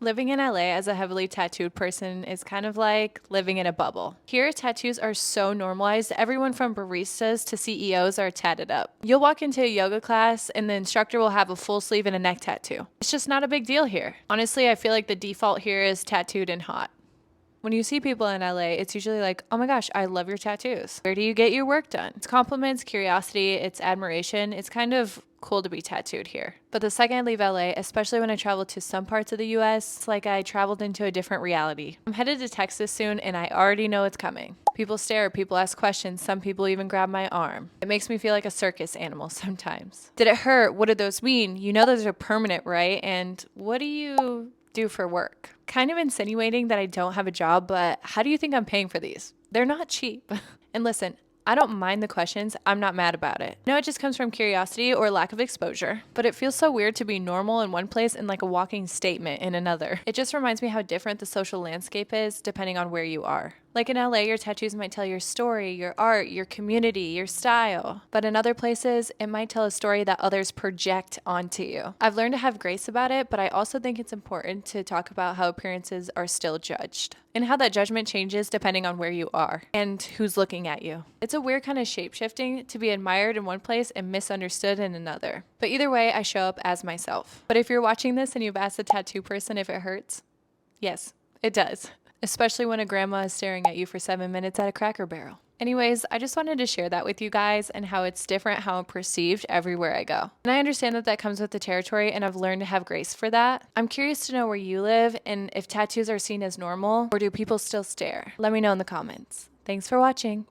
Living in LA as a heavily tattooed person is kind of like living in a bubble. Here, tattoos are so normalized. Everyone from baristas to CEOs are tatted up. You'll walk into a yoga class and the instructor will have a full sleeve and a neck tattoo. It's just not a big deal here. Honestly, I feel like the default here is tattooed and hot. When you see people in LA, it's usually like, oh my gosh, I love your tattoos. Where do you get your work done? It's compliments, curiosity, it's admiration. It's kind of cool to be tattooed here. But the second I leave LA, especially when I travel to some parts of the US, it's like I traveled into a different reality. I'm headed to Texas soon and I already know it's coming. People stare, people ask questions, some people even grab my arm. It makes me feel like a circus animal sometimes. Did it hurt? What did those mean? You know those are permanent, right? And what do you do for work? Kind of insinuating that I don't have a job, but how do you think I'm paying for these? They're not cheap. And listen, I don't mind the questions. I'm not mad about it. I know it just comes from curiosity or lack of exposure, but it feels so weird to be normal in one place and like a walking statement in another. It just reminds me how different the social landscape is depending on where you are. Like in LA, your tattoos might tell your story, your art, your community, your style. But in other places, it might tell a story that others project onto you. I've learned to have grace about it, but I also think it's important to talk about how appearances are still judged and how that judgment changes depending on where you are and who's looking at you. It's a weird kind of shape shifting to be admired in one place and misunderstood in another. But either way, I show up as myself. But if you're watching this and you've asked a tattoo person if it hurts, yes, it does. Especially when a grandma is staring at you for 7 minutes at a Cracker Barrel. Anyways, I just wanted to share that with you guys and how it's different how I'm perceived everywhere I go. And I understand that that comes with the territory and I've learned to have grace for that. I'm curious to know where you live and if tattoos are seen as normal or do people still stare? Let me know in the comments. Thanks for watching.